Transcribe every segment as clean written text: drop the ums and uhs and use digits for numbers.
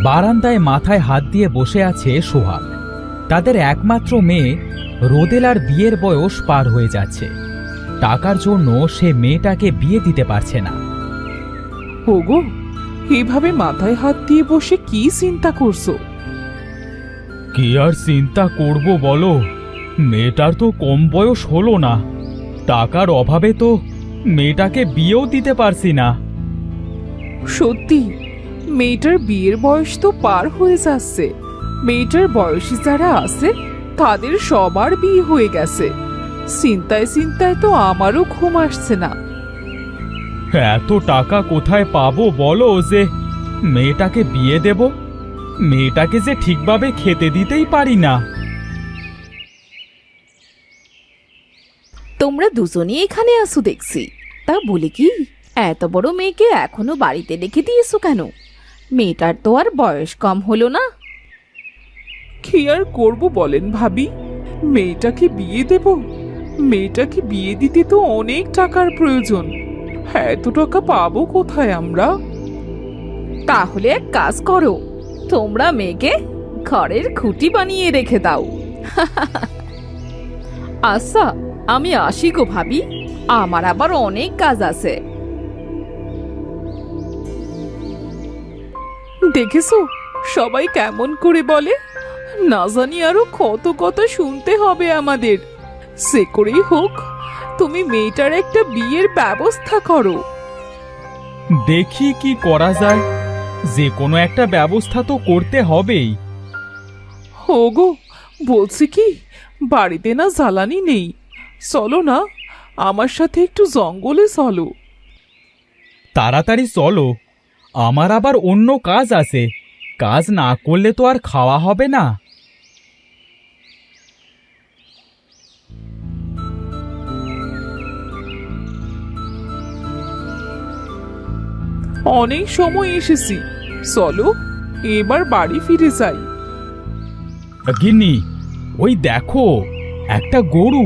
বারান্দায় মাথায় হাত দিয়ে বসে আছে সোহাগ। তাদের একমাত্র মেয়ে রোদেলার বিয়ের বয়স পার হয়ে যাচ্ছে। টাকার জন্য সে মেয়েটাকে বিয়ে দিতে পারছে না। ওগো, এভাবে মাথায় হাত দিয়ে বসে কি চিন্তা করছো? কি আর চিন্তা করব বলো, মেয়েটার তো কম বয়স হলো না। টাকার অভাবে তো মেয়েটাকে বিয়েও দিতে পারছি না। সত্যি, মেয়েটার বিয়ের বয়স তো পার হয়ে যাচ্ছে। মেয়েটার বয়সী যারা আছে তাদের সবার বিয়ে হয়ে গেছে। চিন্তায় চিন্তায় তো আমারও ঘুম আসছে না। এত টাকা কোথায় পাবো বলো যে মেয়েটাকে বিয়ে দেব? মেয়েটাকে যে ঠিকভাবে খেতে দিতেই পারি না। তোমরা দুজনেই এখানে আসো দেখছি। তা বলে কি, এত বড় মেয়েকে এখনো বাড়িতে রেখে দিয়েছো কেন? মেয়েটার তো আর বয়স কম হলো না। কি আর করব বলেন ভাবি, মেয়েটাকে বিয়ে দেব? মেয়েটাকে বিয়ে দিতে তো অনেক টাকার প্রয়োজন। এত টাকা পাবো কোথায় আমরা? তাহলে এক কাজ করো, তোমরা মেয়েকে ঘরের খুঁটি বানিয়ে রেখে দাও। আচ্ছা, আমি আসি গো ভাবি, আমার আবার অনেক কাজ আছে। দেখেছো সবাই কেমন করে বলে? না জানি আরো কত কথা শুনতে হবে আমাদের। সে করেই হোক, তুমি মেয়েটার একটা বিয়ের ব্যবস্থা করো। দেখি কি করা যায়, যে কোনো একটা ব্যবস্থা তো করতে হবেই। ওগো, বলছি কি, বাড়িতে না জ্বালানি নেই। চলো না, আমার সাথে একটু জঙ্গলে চলো। তাড়াতাড়ি চলো, আমার আবার অন্য কাজ আছে। কাজ না করলে তো আর খাওয়া হবে না। অনেক সময় এসেছি, চলো এবার বাড়ি ফিরে যাই। গিন্নি, ওই দেখো একটা গরু।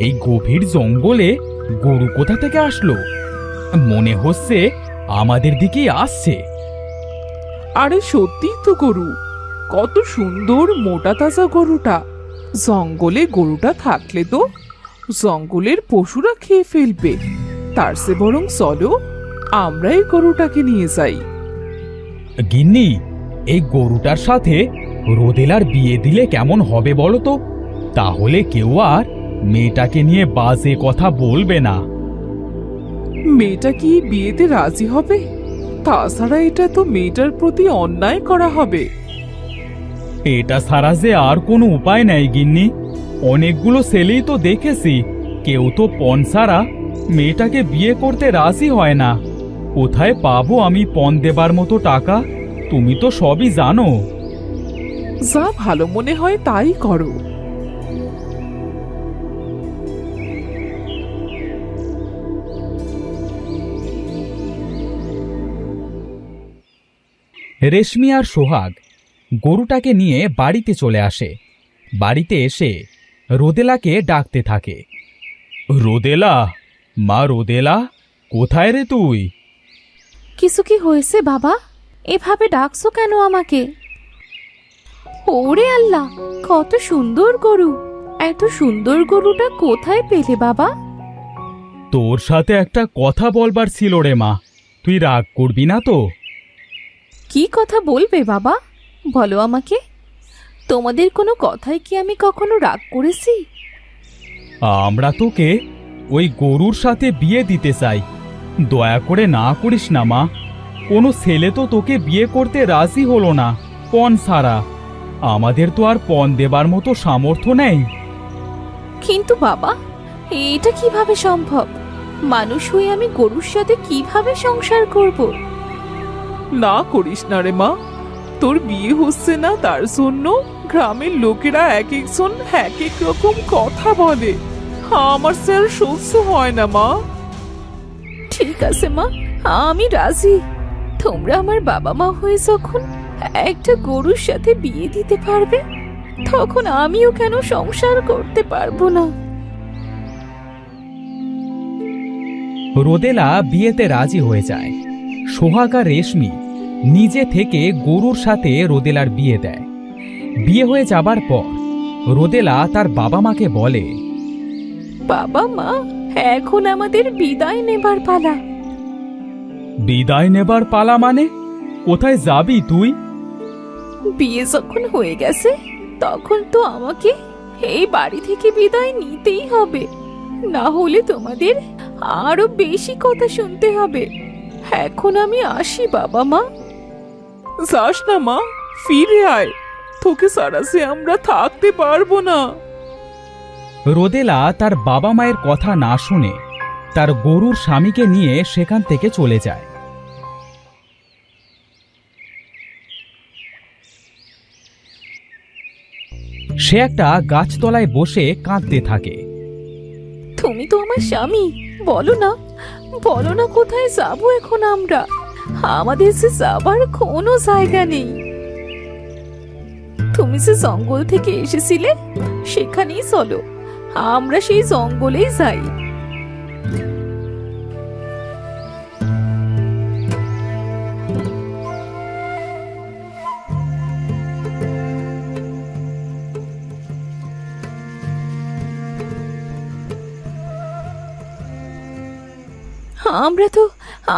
এই গভীর জঙ্গলে গরু কোথা থেকে আসলো? মনে হচ্ছে আমাদের দিকেই আসছে। আরে সত্যি তো গরু, কত সুন্দর মোটা তাজা গরুটা। জঙ্গলে গরুটা থাকলে তো জঙ্গলের পশুরা খেয়ে ফেলবে। তার চেয়ে বরং চলো আমরা এই গরুটাকে নিয়ে যাই। গিন্নি, এই গরুটার সাথে রোদেলার বিয়ে দিলে কেমন হবে বলো তো? তাহলে কেউ আর মেয়েটাকে নিয়ে বাজে কথা বলবে না। মেয়েটা কি বিয়েতে রাজি হবে? তাছাড়া এটা তো মেয়েটার প্রতি অন্যায় করা হবে। এটা ছাড়া যে আর কোনো উপায় নাই গিন্নি। অনেকগুলো ছেলেই তো দেখেছি, কেউ তো পণ ছাড়া মেয়েটাকে বিয়ে করতে রাজি হয় না। কোথায় পাবো আমি পণ দেবার মতো টাকা? তুমি তো সবই জানো। যা ভালো মনে হয় তাই করো। রেশমি আর সোহাগ গরুটাকে নিয়ে বাড়িতে চলে আসে। বাড়িতে এসে রোদেলাকে ডাকতে থাকে। রোদেলা, মা রোদেলা, কোথায় রে তুই? কিছু কি হয়েছে বাবা? এভাবে ডাকছো কেন আমাকে? ওরে আল্লাহ, কত সুন্দর গরু! এত সুন্দর গরুটা কোথায় পেলে বাবা? তোর সাথে একটা কথা বলবার ছিল রে মা, তুই রাগ করবি না তো? কি কথা বলবে বাবা, বলো আমাকে। তোমাদের কোনো কথায় কি আমি কখনো রাগ করেছি? আমরা তোকে ওই গরুর সাথে বিয়ে দিতে চাই। দয়া করে না করিস না মা। কোনো ছেলে তো তোকে বিয়ে করতে রাজি হলো না পণ ছাড়া। আমাদের তো আর পণ দেবার মতো সামর্থ্য নেই। কিন্তু বাবা, এটা কিভাবে সম্ভব? মানুষ হয়ে আমি গরুর সাথে কিভাবে সংসার করব? না করিস না রে মা, তোর বিয়ে হচ্ছে না তার জন্য গ্রামের লোকেরা এক একজন এক এক রকম কথা বলে। আমার স্যার সহ্য হয় না মা। ঠিক আছে মা, আমি রাজি। তোমরা আমার বাবা মা হয়ে যখন একটা গরুর সাথে বিয়ে দিতে পারবে, তখন আমিও কেন সংসার করতে পারবো না? রোদেলা বিয়েতে রাজি হয়ে যায়। সোহাগ আর রেশমি নিজে থেকে গরুর সাথে রোদেলার বিয়ে দেয়। বিয়ে হয়ে যাবার পর রোদেলা তার বাবা মাকে বলে, বাবা মা, এখন আমাদের বিদায় নেবার পালা। বিদায় নেবার পালা মানে? কোথায় যাবি তুই? বিয়ে যখন হয়ে গেছে তখন তো আমাকে এই বাড়ি থেকে বিদায় নিতেই হবে, না হলে তোমাদের আরো বেশি কথা শুনতে হবে। এখন আমি আসি বাবা মা। যাস না মা, ফিরে আয়, তোকে ছাড়া যে আমরা থাকতে পারবো না। রোদেলা তার বাবা মায়ের কথা না শুনে তার গরুর স্বামীকে নিয়ে সেখান থেকে চলে যায়। সে একটা গাছতলায় বসে কাঁদতে থাকে। তুমি তো আমার স্বামী, বলো না, বলো না কোথায় যাবো এখন আমরা? আমাদের যে যাবার কোনো জায়গা নেই। তুমি যে জঙ্গল থেকে এসেছিলে সেখানেই চলো, আমরা সেই জঙ্গলেই যাই।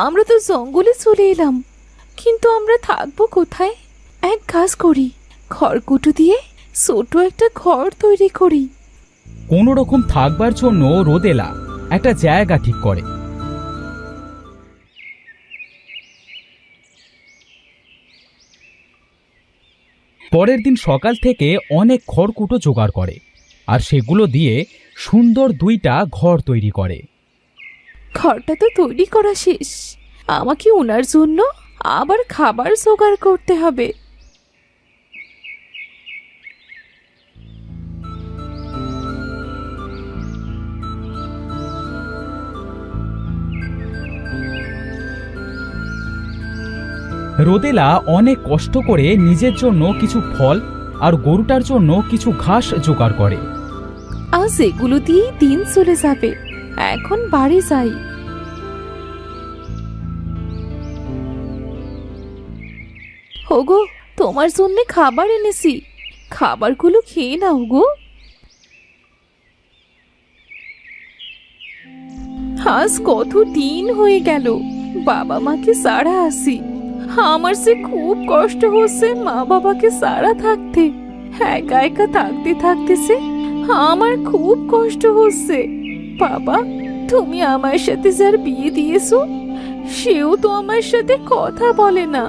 আমরা তো জঙ্গলে চলে এলাম, কিন্তু আমরা থাকবো কোথায়? এক কাজ করি, খড়কুটো দিয়ে ছোট একটা ঘর তৈরি করি। কোনো রকম থাকবার জন্য রোদেলা একটা জায়গা ঠিক করে। পরের দিন সকাল থেকে অনেক খড়কুটো জোগাড় করে আর সেগুলো দিয়ে সুন্দর দুইটা ঘর তৈরি করে। ঘরটা তো তৈরি করা শেষ, আমাকে ওনার জন্য আবার খাবার জোগাড় করতে হবে। রোদেলা অনেক কষ্ট করে নিজের জন্য কিছু ফল আর গরুটার জন্য কিছু ঘাস জোগাড় করে। আজ এগুলো দিয়েই দিন চলে যাবে, এখন বাড়ি যাই। ওগো, তোমার জন্য খাবার এনেছি, খাবারগুলো খেয়ে নাও গো। আজ কত দিন হয়ে গেল বাবা মাকে ছাড়া আসি। আমার সে খুব কষ্ট হচ্ছে মা বাবাকে ছাড়া থাকতে। একা একা থাকতে থাকতেছে আমার খুব কষ্ট হচ্ছে। বাবা, তুমি আমার সাথে যার বিয়ে দিয়েছো সেও তো আমার সাথে কথা বলে না।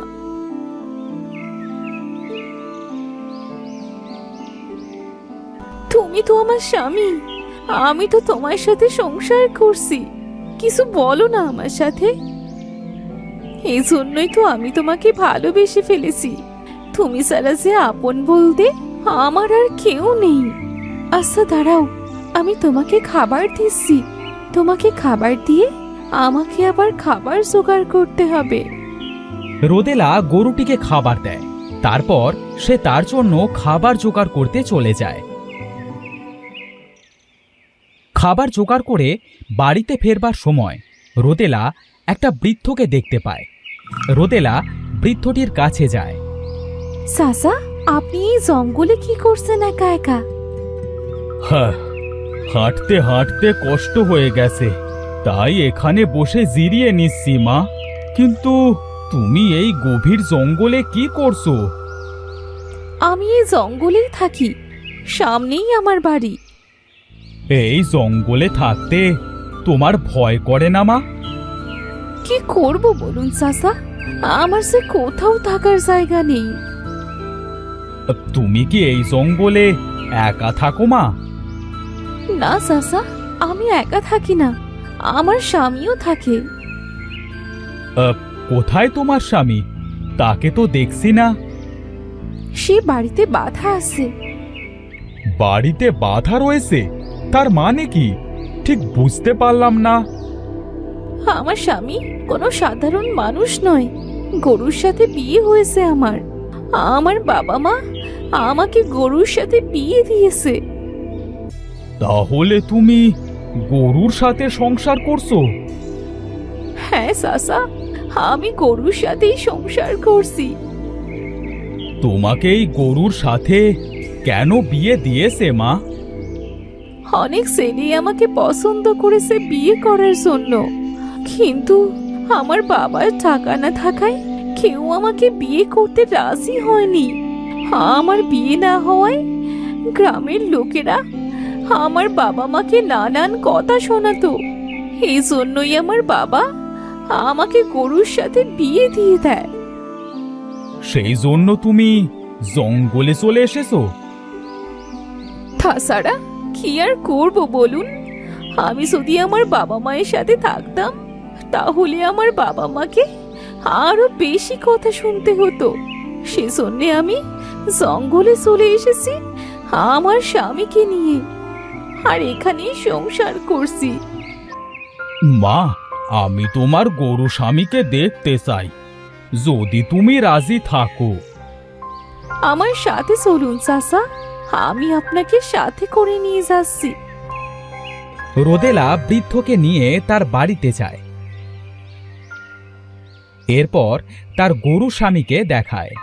তুমি তো আমার স্বামী, আমি তো তোমার সাথে সংসার করছি, কিছু বলো না আমার সাথে। এই জন্যই তো আমি তোমাকে ভালোবেসে ফেলেছি। তুমি ছাড়া যে আপন বলতে আমার আর কেউ নেই। আচ্ছা দাঁড়াও, আমি তোমাকে খাবার দিচ্ছি, তোমাকে খাবার দিয়ে আমাকে আবার খাবার জোগাড় করতে হবে। রোদেলা গরুটিকে খাবার দেয়, তারপর সে তার জন্য খাবার জোগাড় করতে চলে যায়। খাবার জোগাড় করে বাড়িতে ফেরবার সময় রোদেলা একটা বৃদ্ধকে দেখতে পায়। রোদেলা বৃদ্ধটির কাছে যায়। চাচা, আপনি এই জঙ্গলে কি করছেন একা একা? হ্যাঁ, হাঁটতে হাঁটতে কষ্ট হয়ে গেছে, তাই এখানে বসে জিরিয়ে নিচ্ছি মা। কিন্তু তুমি এই গভীর জঙ্গলে কি করছো? আমি এই জঙ্গলেই থাকি, সামনেই আমার বাড়ি। এই জঙ্গলে থাকতে তোমার ভয় করে না মা? কি করব বলুন চাচা, আমার সে কোথাও থাকার জায়গা নেই। তুমি কি এই জঙ্গলে একা থাকো মা? না চাচা, আমি একা থাকি না, আমার স্বামীও থাকে। কোথায় তোমার স্বামী? তাকে তো দেখছি না। সে বাড়িতে বাধা আছে। বাড়িতে বাধা রয়েছে? তার মানে কি? ঠিক বুঝতে পারলাম না। আমার স্বামী কোনো সাধারণ মানুষ নয়, গরুর সাথে বিয়ে হয়েছে আমার। আমার বাবা মা আমাকে গরুর সাথে বিয়ে দিয়েছে। তাহলে তুমি গরুর সাথে সংসার করছো? হ্যাঁ চাচা, আমি গরুর সাথেই সংসার করছি। তোমাকে এই গরুর সাথে কেন বিয়ে দিয়েছে মা? অনেক ছেলে আমাকে পছন্দ করেছে বিয়ে করার জন্য, কিন্তু আমার বাবার টাকা না থাকায় কেউ আমাকে বিয়ে করতে রাজি হয়নি। আমার বিয়ে না হওয়ায় গ্রামের লোকেরা আমার বাবা মাকে নানান কথা শোনাতো। এই জন্যই আমার বাবা আমাকে গরুর সাথে বিয়ে দিয়ে দেয়। সেই জন্য তুমি জঙ্গলে চলে এসেছো? তাছাড়া কি আর করব বলুন? আমি যদি আমার বাবা মায়ের সাথে থাকতাম তাহলে আমার বাবা মাকে আরো বেশি কথা শুনতে হতো। সেজন্যে আমি জঙ্গলে চলে এসেছি আমার স্বামীকে নিয়ে, আর এখানেই সংসার করছি। মা, আমি তোমার গরু স্বামীকে দেখতে চাই, যদি তুমি রাজি থাকো। আমার সাথে চলুন চাচা, আমি আপনাকে সাথে করে নিয়ে যাচ্ছি। রোদেলা বৃদ্ধকে নিয়ে তার বাড়িতে যায়। এরপর তার গরু স্বামীকে দেখায়।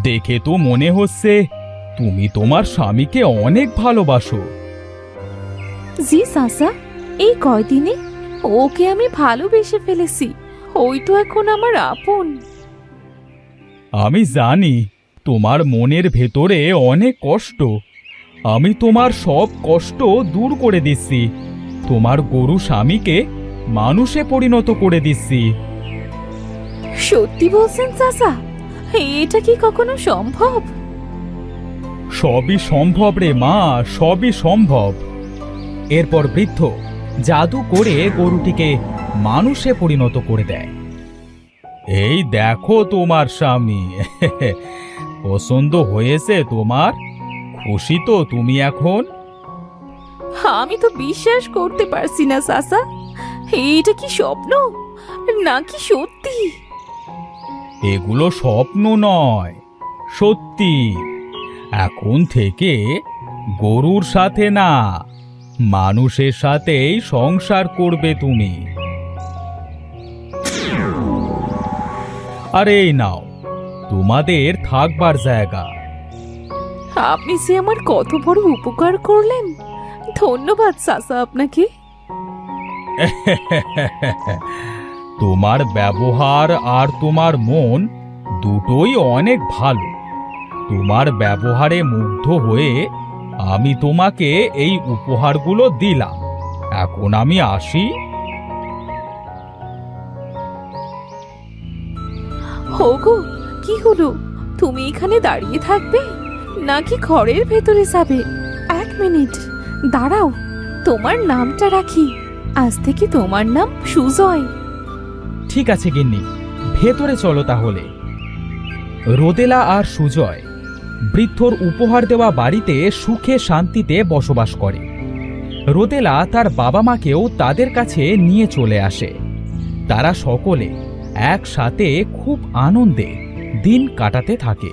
দেখে তো মনে হচ্ছে তুমি তোমার স্বামীকে অনেক ভালোবাসো। জি চাচা, এই কয়দিনে ওকে আমি ভালোবেসে ফেলেছি। ওই তো এখন আমার আপন। আমি জানি তোমার মনের ভেতরে অনেক কষ্ট। আমি তোমার সব কষ্ট দূর করে দিচ্ছি। তোমার গরু স্বামীকে মানুষে পরিণত করে দিচ্ছি। সত্যি বলছেন চাচা? এটা কি কখনো সম্ভব? সবই সম্ভব রে মা, সবই সম্ভব। এরপর বৃদ্ধ জাদু করে গরুটিকে মানুষে পরিণত করে দেয়। এই দেখো তোমার স্বামী। পছন্দ হয়েছে তোমার? খুশি তো তুমি এখন? আমি তো বিশ্বাস করতে পারছি না চাচা। এটা কি স্বপ্ন নাকি সত্যি? এগুলো স্বপ্ন নয়, সত্যি। এখন থেকে গরুর সাথে না, মানুষের সাথেই সংসার করবে তুমি। আরে এই নাও তোমাদের থাকবার জায়গা। আপনি যে আমার কত বড় উপকার করলেন, ধন্যবাদ চাচা আপনাকে। তোমার ব্যবহার আর তোমার মন দুটোই অনেক ভালো। তোমার ব্যবহারে মুগ্ধ হয়ে আমি তোমাকে এই উপহারগুলো দিলাম। এখন আমি আসি। হোগো, কি হলো? তুমি এখানে দাঁড়িয়ে থাকবে নাকি ঘরের ভেতরে যাবে? এক মিনিট দাঁড়াও, তোমার নামটা রাখি। আজ থেকে তোমার নাম সুজয়। ঠিক আছে গিন্নি, ভেতরে চলো তাহলে। রোদেলা আর সুজয় বৃদ্ধর উপহার দেওয়া বাড়িতে সুখে শান্তিতে বসবাস করে। রোদেলা তার বাবা মাকেও তাদের কাছে নিয়ে চলে আসে। তারা সকলে একসাথে খুব আনন্দে দিন কাটাতে থাকে।